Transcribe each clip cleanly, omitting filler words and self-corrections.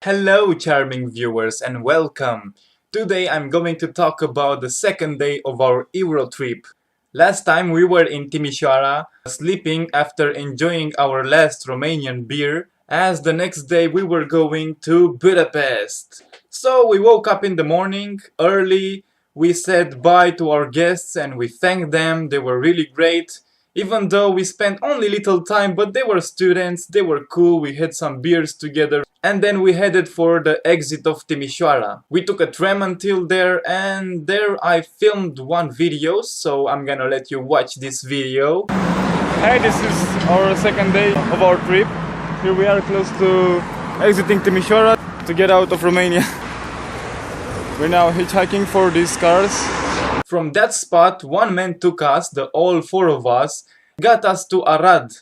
Hello charming viewers and welcome! Today I'm going to talk about the second day of our Eurotrip. Last time we were in Timișoara, sleeping after enjoying our last Romanian beer, as the next day we were going to Budapest. So we woke up in the morning, early, we said bye to our guests and we thanked them, they were really great. Even though we spent only little time, but they were students, they were cool, we had some beers together. And then we headed for the exit of Timișoara. We took a tram until there, and there I filmed one video, so I'm gonna let you watch this video. Hey, this is our second day of our trip. Here we are close to exiting Timișoara to get out of Romania. We're now hitchhiking for these cars. From that spot, one man took us, all four of us, got us to Arad.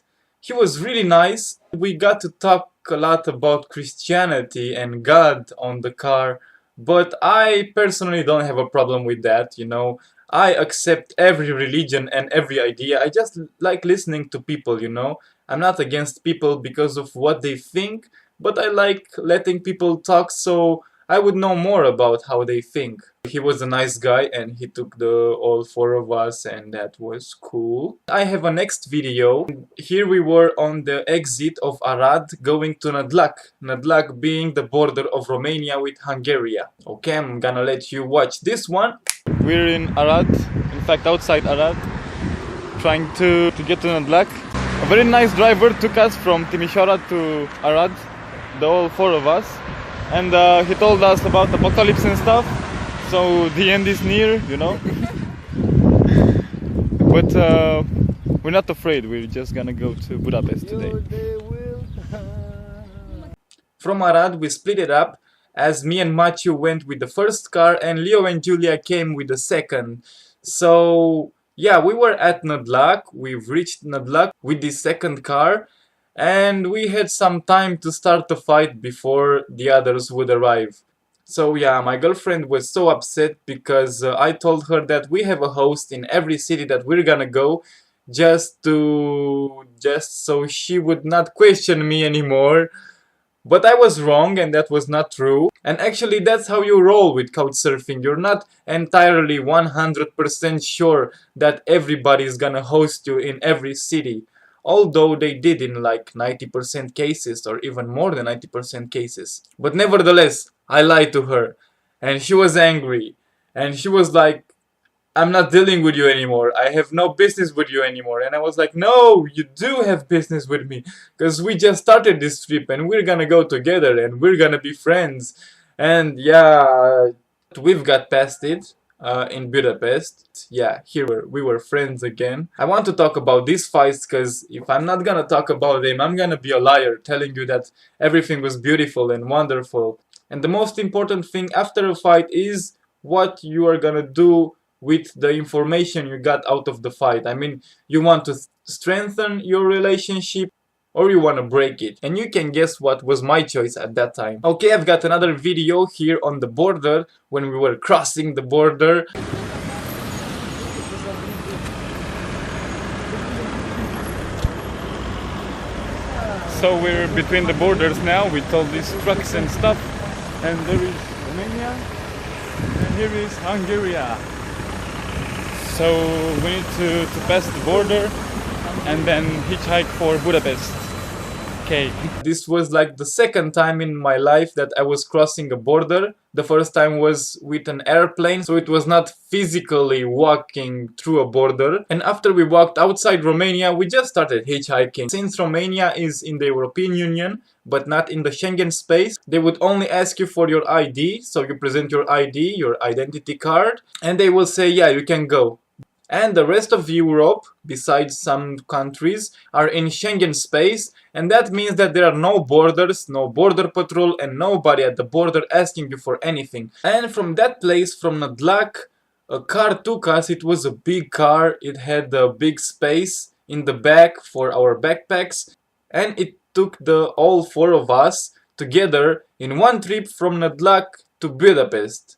He was really nice. We got to talk a lot about Christianity and God on the car, but I personally don't have a problem with that, you know. I accept every religion and every idea. I just like listening to people, you know. I'm not against people because of what they think, but I like letting people talk so I would know more about how they think. He was a nice guy and he took all four of us, and that was cool. I have a next video. Here we were on the exit of Arad going to Nădlac. Nădlac being the border of Romania with Hungary. Okay, I'm gonna let you watch this one. We're in Arad, in fact outside Arad, trying to get to Nădlac. A very nice driver took us from Timișoara to Arad, all four of us. And he told us about apocalypse and stuff, so the end is near, you know. But we're not afraid, we're just gonna go to Budapest today. From Arad we split it up, as me and Matthew went with the first car and Leo and Julia came with the second. So yeah, we were at Nădlac, we've reached Nădlac with the second car. And we had some time to start the fight before the others would arrive. So yeah, my girlfriend was so upset because I told her that we have a host in every city that we're gonna go, just so she would not question me anymore. But I was wrong and that was not true. And actually that's how you roll with Couchsurfing. You're not entirely 100% sure that everybody is gonna host you in every city. Although they did in like 90% cases, or even more than 90% cases. But nevertheless, I lied to her. And she was angry. And she was like, I'm not dealing with you anymore. I have no business with you anymore. And I was like, no, you do have business with me. Because we just started this trip and we're gonna go together and we're gonna be friends. And yeah, we've got past it. In Budapest. Yeah, here we were friends again. I want to talk about these fights because if I'm not gonna talk about them, I'm gonna be a liar telling you that everything was beautiful and wonderful. And the most important thing after a fight is what you are gonna do with the information you got out of the fight. I mean, you want to strengthen your relationship or you want to break it. And you can guess what was my choice at that time. Okay, I've got another video here on the border when we were crossing the border. So we're between the borders now with all these trucks and stuff. And there is Romania and here is Hungary. So we need to pass the border and then hitchhike for Budapest. Okay. This was like the second time in my life that I was crossing a border. The first time was with an airplane, so it was not physically walking through a border. And after we walked outside Romania, we just started hitchhiking. Since Romania is in the European Union, but not in the Schengen space, they would only ask you for your ID. So you present your ID, your identity card, and they will say, yeah, you can go. And the rest of Europe, besides some countries, are in Schengen space, and that means that there are no borders, no border patrol, and nobody at the border asking you for anything. And from that place, from Nădlac, a car took us. It was a big car, it had a big space in the back for our backpacks, and it took all four of us together in one trip from Nădlac to Budapest.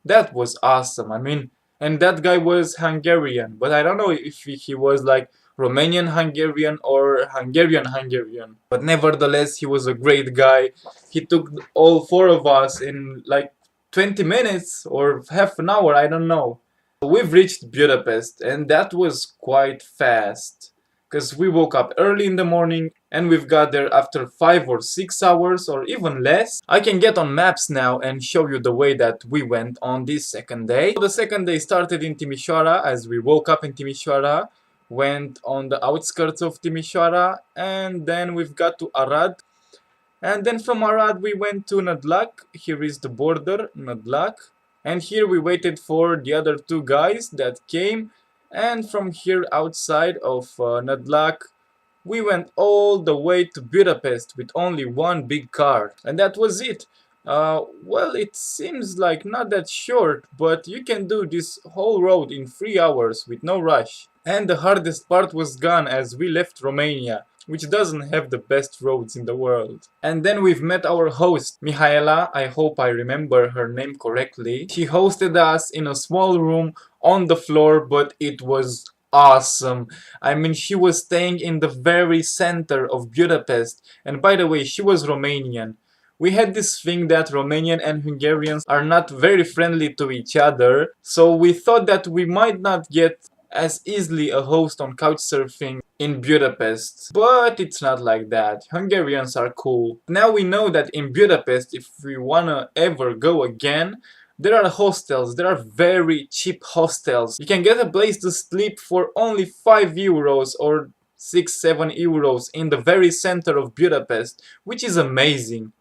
That was awesome, I mean. And that guy was Hungarian, but I don't know if he was like Romanian Hungarian or Hungarian Hungarian. But nevertheless, he was a great guy. He took all four of us in like 20 minutes or half an hour, I don't know. We've reached Budapest, and that was quite fast. Because we woke up early in the morning and we've got there after 5 or 6 hours or even less. I can get on maps now and show you the way that we went on this second day. The second day started in Timișoara, as we woke up in Timișoara, went on the outskirts of Timișoara, and then we've got to Arad. And then from Arad we went to Nădlac. Here is the border, Nădlac. And here we waited for the other two guys that came. And from here outside of Nădlac, we went all the way to Budapest with only one big car. And that was it. Well, it seems like not that short, but you can do this whole road in 3 hours with no rush. And the hardest part was gone as we left Romania, which doesn't have the best roads in the world. And then we've met our host, Mihaela. I hope I remember her name correctly. She hosted us in a small room on the floor, but it was awesome. I mean, she was staying in the very center of Budapest. And by the way, she was Romanian. We had this thing that Romanian and Hungarians are not very friendly to each other, so we thought that we might not get as easily a host on Couchsurfing in Budapest. But it's not like that. Hungarians are cool. Now we know that in Budapest, if we wanna ever go again, there are hostels. There are very cheap hostels. You can get a place to sleep for only 5 euros or 6-7 euros in the very center of Budapest, which is amazing.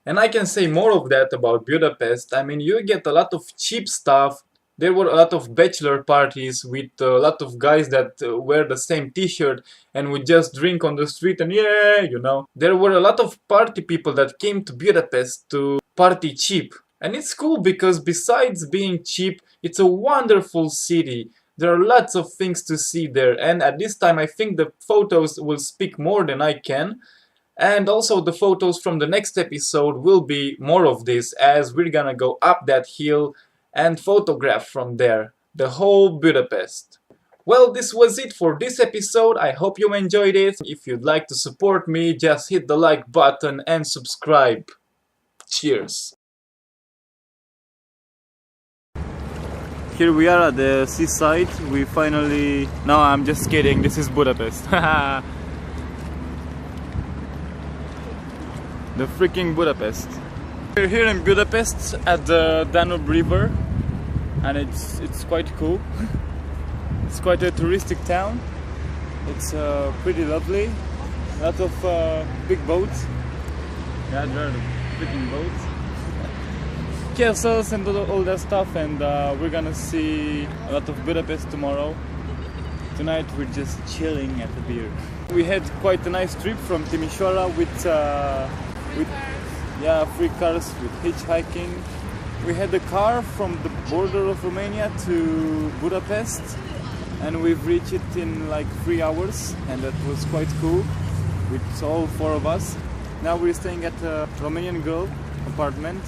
And I can say more of that about Budapest. I mean, you get a lot of cheap stuff. There were a lot of bachelor parties with a lot of guys that wear the same t-shirt and would just drink on the street and yeah, you know. There were a lot of party people that came to Budapest to party cheap. And it's cool because besides being cheap, it's a wonderful city. There are lots of things to see there, and at this time I think the photos will speak more than I can. And also the photos from the next episode will be more of this, as we're gonna go up that hill and photograph from there the whole Budapest. Well, this was it for this episode. I hope you enjoyed it. If you'd like to support me, just hit the like button and subscribe. Cheers! Here we are at the seaside. We finally... No, I'm just kidding. This is Budapest. The freaking Budapest. We're here in Budapest at the Danube River, and it's quite cool. It's quite a touristic town. It's pretty lovely. A lot of big boats. Yeah, there are the freaking boats. Castles and all that stuff, and we're gonna see a lot of Budapest tomorrow. Tonight we're just chilling at the beer. We had quite a nice trip from Timișoara with free cars with hitchhiking. We had a car from the border of Romania to Budapest, and we've reached it in like 3 hours, and that was quite cool with all 4 of us. Now we're staying at a Romanian girl apartment,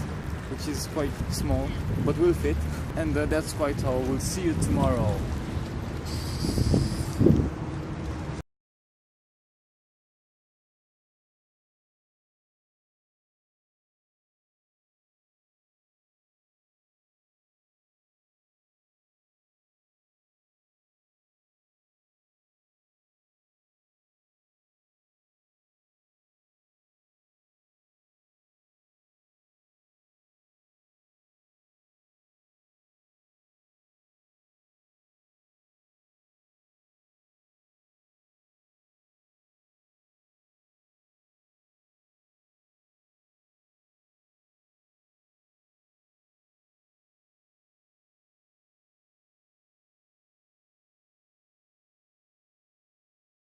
which is quite small, but will fit. And that's quite all. We'll see you tomorrow.